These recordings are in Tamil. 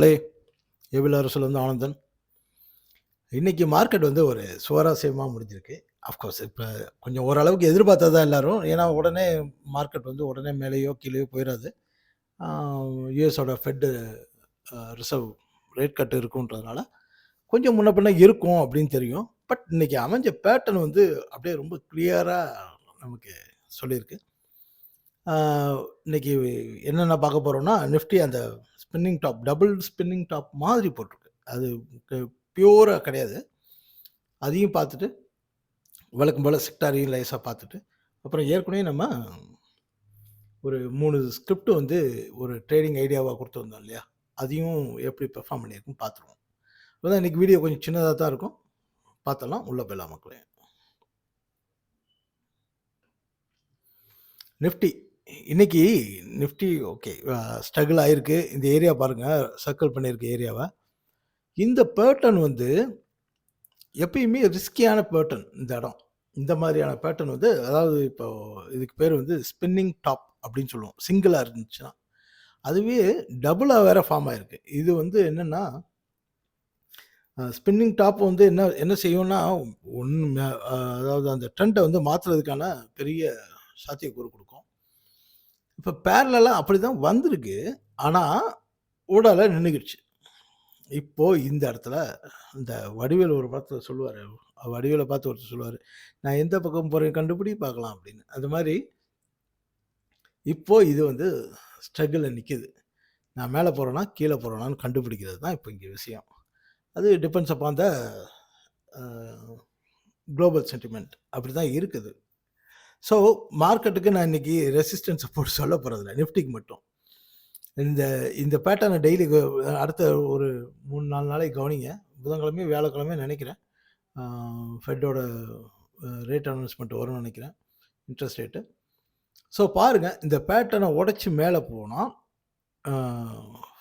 ஹலே! ஏபில் அரசுலேருந்து ஆனந்தன். இன்னைக்கு மார்க்கெட் வந்து ஒரு சுவாரஸ்யமா முடிஞ்சிருக்கு. அஃப்கோர்ஸ் இப்ப கொஞ்சம் ஓரளவுக்கு எதிர்பார்த்தது தான் எல்லாரும். ஏன்னா, உடனே மார்க்கெட் வந்து உடனே மேலேயோ, கீழேயோ போயிறாது. ஆ யுஎஸோட ஃபெட் ரிசர்வ் ரேட் கட் இருக்குன்றதுனால, கொஞ்சம் முன்ன பின்ன இருக்கும் அப்படின்னு தெரியும். பட் இன்னைக்கு அமைஞ்ச பேட்டர்ன் வந்து அப்படியே ரொம்ப கிளியரா நமக்கு சொல்லியிருக்கு. ஆ இன்னைக்கு என்னென்ன பார்க்க போறோம்னா, நிஃப்டி அந்த spinning top, double spinning top மாதிரி போட்டிருக்கு. அது பியூரா கிடையாது. அதையும் பார்த்துட்டு, வழக்கம் போல செக்டாரையும் லேசா பார்த்துட்டு, அப்புறம் ஏற்கனவே நம்ம ஒரு 3 ஸ்கிரிப்ட் வந்து ஒரு ட்ரேடிங் ஐடியாவா குடுத்துருந்தோம் இல்லையா? அதையும் எப்படி பெர்ஃபார்ம் பண்ணியிருக்குன்னு பார்த்துருவோம். அப்பதான் இன்னைக்கு வீடியோ கொஞ்சம் சின்னதா தான் இருக்கும். பார்த்தரலாம். உள்ள போயிடலாம் மக்களே. நிஃப்டி. இன்னைக்கு நிஃப்டி ஓகே. ஸ்ட்ரகிள் ஆயிருக்கு. இந்த ஏரியா பாருங்க. சர்க்கிள் பண்ணியிருக்க ஏரியாவ. இந்த பேட்டர்ன் வந்து எப்பயுமே ரிஸ்கியான பேட்டர்ன் இந்த இடம். இந்த மாதிரியான பேட்டர்ன் வந்து அதாவது இப்போ இதுக்கு பேர் வந்து ஸ்பின்னிங் டாப் அப்படின்னு சொல்லுவோம். சிங்கிளா இருந்துச்சுன்னா. அதுவே டபுளா வேற ஃபார்ம் ஆயிருக்கு. இது வந்து என்னன்னா, ஸ்பின்னிங் டாப் வந்து என்ன என்ன செய்யும்னா, ஒண்ணு அதாவது அந்த ட்ரெண்ட வந்து மாத்துறதுக்கான பெரிய சாத்தியக்கூறு குடுக்கும். இப்ப பேரலலா அப்படிதான் வந்திருக்கு. ஆனா, ஊடால நின்னுக்கிடுச்சு. இப்போ இந்த இடத்துல இந்த வடிவேலு ஒரு படத்துல சொல்லுவாரு. வடிவேல பார்த்து ஒருத்தர் சொல்லுவாரு, "நான் எந்த பக்கம் போறேன் கண்டுபிடி பார்க்கலாம்" அப்படின்னு. அது மாரி இப்போ இது வந்து ஸ்ட்ரகிள்ல நிக்குது. நான் மேல போறேனா, கீழ போறேனான்னு கண்டுபிடிக்கிறது தான் இப்போ இங்க விஷயம். அது depends upon the a global sentiment அப்படிதான் இருக்குது. ஸோ மார்க்கெட்டுக்கு நான் இன்னைக்கு ரெசிஸ்டன்ஸ் சப்போர்ட் சொல்ல போறதில்ல. நிஃப்டிக்கு மட்டும். இந்த இந்த பேட்டர்ன டெய்லி அடுத்த ஒரு 3, 4 நாளைக்கு கவனிங்க. புதன்கிழமையும், வியாழக்கிழமையும் நினைக்கிறேன். ஃபெட்டோட ரேட் அனௌன்ஸ்மென்ட் வரும்னு நினைக்கிறேன். Interest rate. ஸோ பாருங்க, இந்த பேட்டர்ன உடைச்சு மேல போனா, அ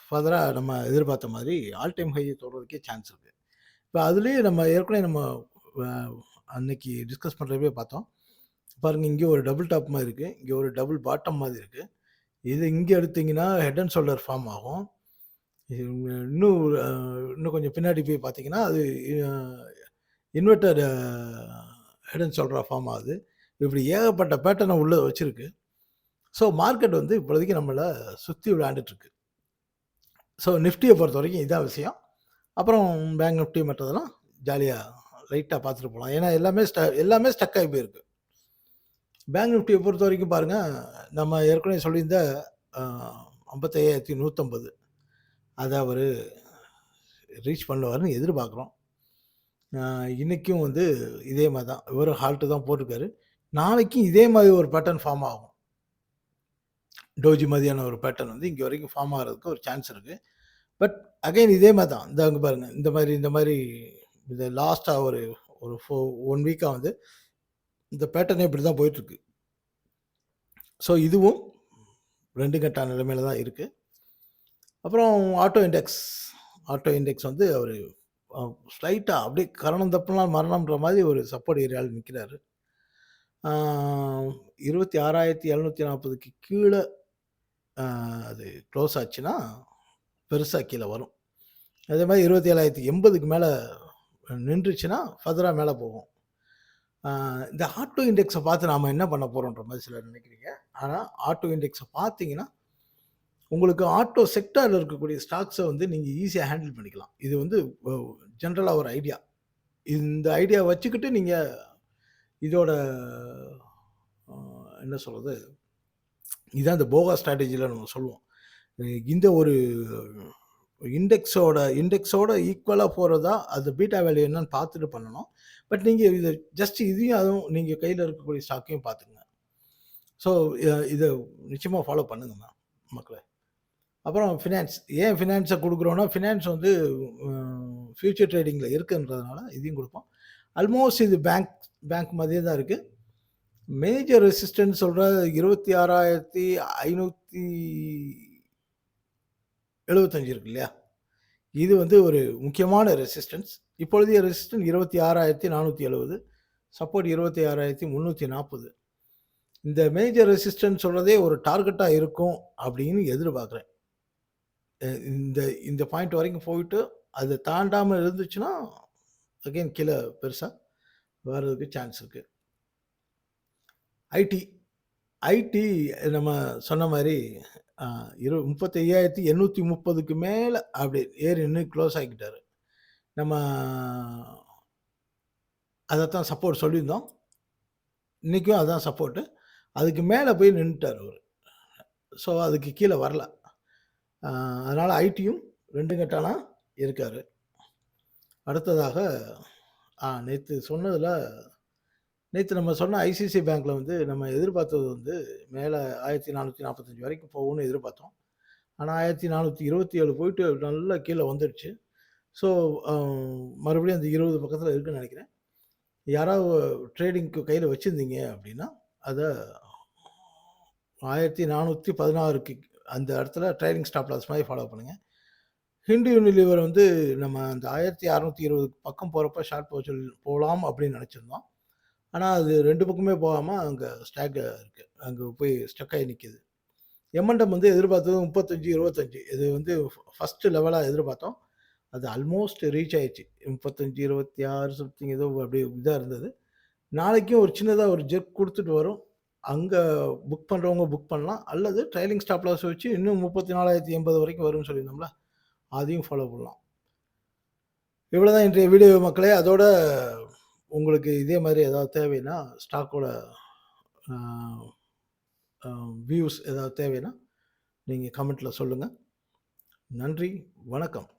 ஃபர்தரா நம்ம எதிர்பார்த்த மாதிரி ஆல் டைம் ஹைய தொடுறதுக்கே சான்ஸ் இருக்கு. இப்ப அதிலேயே நம்ம ஏற்கனவே நம்ம அ அன்னைக்கு டிஸ்கஸ் பண்றப்பயே பார்த்தோம். பாருங்க, இங்க ஒரு டபுள் டாப் மாரி இருக்கு. இங்க ஒரு டபுள் பாட்டம் மாதிரி இருக்கு. இது இங்க எடுத்தீங்கன்னா, ஹெட் அண்ட் ஷோல்டர் ஃபார்ம் ஆகும். இது இன்னும் இன்னும் கொஞ்சம் பின்னாடி போய் பார்த்தீங்கன்னா, அது அ இன்வெர்டட் ஹெட் அண்ட் ஷோல்டரா ஃபார்ம் ஆகுது. இப்படி ஏகப்பட்ட பேட்டர்ன உள்ள வச்சிருக்கு. ஸோ மார்க்கெட் வந்து இப்போதைக்கு நம்மள சுத்தி விளையாண்டுட்டு இருக்கு. ஸோ நிஃப்டிய பொறுத்தவரைக்கும் இதான் விஷயம். அப்புறம் பேங்க் நிஃப்டி மற்றதெல்லாம் ஜாலியா லைட்டா பார்த்துட்டு போலாம். ஏன்னா எல்லாமே ஸ்டக் ஆகி போயிருக்கு. பேங்க் நிஃப்டிய பொறுத்தவரைக்கும் பாருங்க, நம்ம ஏற்கனவே சொல்லியிருந்த அ 55,150 அத அவரு ரீச் பண்ணுவாருன்னு எதிர்பார்க்குறோம். இன்னைக்கும் வந்து இதே மாரி தான். வெறும் ஹால்ட் தான் போட்டிருக்காரு. நாளைக்கும் இதே மாரி ஒரு பேட்டர்ன் ஃபார்ம் ஆகும். டோஜி மாதிரியான ஒரு பேட்டர்ன் வந்து இங்க வரைக்கும் ஃபார்ம் ஆகுறதுக்கு ஒரு சான்ஸ் இருக்கு. பட் அகைன் இதே மாரி தான். அங்க பாருங்க. இந்த மாரி இந்த லாஸ்ட்டா ஒரு ஒரு 1 வீக்கா வந்து இந்த பேட்டர்னே இப்படி தான் போயிட்டுருக்கு. ஸோ இதுவும் 2 கட்ட நிலைமையில தான் இருக்கு. அப்புறம் ஆட்டோ இண்டெக்ஸ் வந்து அவரு அ ஸ்லைட்டா அப்படியே கரணம் தப்புனா மரணம்ன்ற மாரி ஒரு சப்போர்ட் ஏரியால நிக்கிறாரு. ஆ 26,740க்கு கீழ அ அது க்ளோஸ் ஆச்சுன்னா, பெருசா கீழ வரும். அதே மாரி 27,080க்கு மேல நின்றுச்சுன்னா, ஃபர்தரா மேல போகும். ஆ இந்த ஆட்டோ இண்டெக்ஸ பார்த்து நாம என்ன பண்ண போறோம்ன்ற மாரி சிலர் நினைக்கிறீங்க. ஆனா, ஆட்டோ இண்டெக்ஸ பார்த்தீங்கன்னா, உங்களுக்கு ஆட்டோ செக்டார்ல இருக்கக்கூடிய ஸ்டாக்ஸ வந்து நீங்க ஈஸியா ஹேண்டில் பண்ணிக்கலாம். இது வந்து ஒ ஜெனரலா ஒரு ஐடியா. இந்த ஐடியா வச்சுக்கிட்டு நீங்க இதோட அ என்ன சொல்றது? இதான் இந்த போகா ஸ்ட்ராட்டஜில நம்ம சொல்லுவோம். இந்த ஒரு இண்டெக்ஸோட ஈக்குவலா போறதா, அது பீட்டா வேல்யூ என்னன்னு பார்த்துட்டு பண்ணணும். பட் நீங்க இத ஜஸ்ட் இதையும் அதுவும் நீங்க கையில இருக்கக்கூடிய ஸ்டாக்கையும் பார்த்துக்கங்க. ஸோ இத நிச்சயமா ஃபாலோ பண்ணுங்க மக்களே. அப்புறம் ஃபினான்ஸ். ஏன் ஃபினான்ஸ குடுக்குறோம்னா, ஃபினான்ஸ் வந்து ஃபியூச்சர் ட்ரேடிங்ல இருக்குன்றதுனால இதையும் குடுப்போம். ஆல்மோஸ்ட் இது பேங்க் மாதிரியே தான் இருக்கு. மேஜர் ரெசிஸ்டன்ஸ் சொல்ற 26,575 இருக்கு இல்லையா? இது வந்து ஒரு முக்கியமான ரெசிஸ்டன்ஸ். இப்பொழுதைய resistance 26,470, support 26,340. இந்த மேஜர் ரெசிஸ்டன்ஸ் சொல்றதே ஒரு டார்கெட்டா இருக்கும் அப்படின்னு எதிர்பார்க்குறேன். இந்த இந்த பாயிண்ட் வரைக்கும் போயிட்டு, அத தாண்டாம இருந்துச்சுன்னா, அகைன் கீழ பெருசா வர்றதுக்கு சான்ஸ் இருக்கு. ஐடி. ஐடி நம்ம சொன்ன மாரி அ 35,830க்கு மேல அப்படி ஏறி நின்னு க்ளோஸ் ஆக்கிட்டாரு. நம்ம அதத்தான் சப்போர்ட் சொல்லியிருந்தோம். இன்னைக்கும் அதான் சப்போர்ட்டு. அதுக்கு மேல போய் நின்னுட்டாரு அவரு. ஸோ அதுக்கு கீழ வரல. அ அதனால ஐடியும் 2 கட்டானா இருக்காரு. அடுத்ததாக நேத்து சொன்னதுல நேத்து நம்ம சொன்ன ஐசிஐசிஐ பேங்க்ல வந்து நம்ம எதிர்பார்த்தது வந்து மேல 1445 வரைக்கும் போகும்னு எதிர்பார்த்தோம். ஆனா 1427 போயிட்டு நல்லா கீழ வந்துடுச்சு. ஸோ அ மறுபடியும் அந்த 20 பக்கத்துல இருக்குன்னு நெனைக்கிறேன். யாராவது ட்ரேடிங்க்கு கையில வச்சிருந்தீங்க அப்படின்னா, அத 1416க்கு அந்த இடத்துல ட்ரைலிங் ஸ்டாப் லாஸ் மாரி ஃபாலோ பண்ணுங்க. ஹிண்டு யூனிலிவர் வந்து நம்ம அந்த 1620 பக்கம் போறப்ப ஷார்ட் போலாம் அப்படின்னு நெனைச்சிருந்தோம். ஆனா அது 2 பக்கமே போகாம அங்க ஸ்டாக் இருக்கு. அங்க போய் ஸ்டக் ஆகி நிக்குது. எம்&எம் வந்து எதிர்பார்த்தது 35, 25 இது வந்து ஃபர்ஸ்ட் லெவலா எதிர்பார்த்தோம். அது ஆல்மோஸ்ட் ரீச் ஆயிடுச்சு. 35, 26 சம்திங் ஏதோ அப்படியே இதா இருந்தது. நாளைக்கும் ஒரு சின்னதா ஒரு ஜெர்க் குடுத்துட்டு வரும். அங்க புக் பண்றவங்க புக் பண்ணலாம். அல்லது ட்ரைலிங் ஸ்டாப் லாஸ் வச்சு இன்னும் 34,080 வரைக்கும் வரும்னு சொல்லியிருந்தோம்ல, அதையும் ஃபாலோ பண்ணலாம். இவ்வளோதான் இன்றைய வீடியோ மக்களே. அதோட உங்களுக்கு இதே மாரி ஏதாவது தேவைன்னா, ஸ்டாக்கோட அ அ வியூஸ் ஏதாவது தேவைன்னா, நீங்க கமெண்ட்ல சொல்லுங்க. நன்றி, வணக்கம்.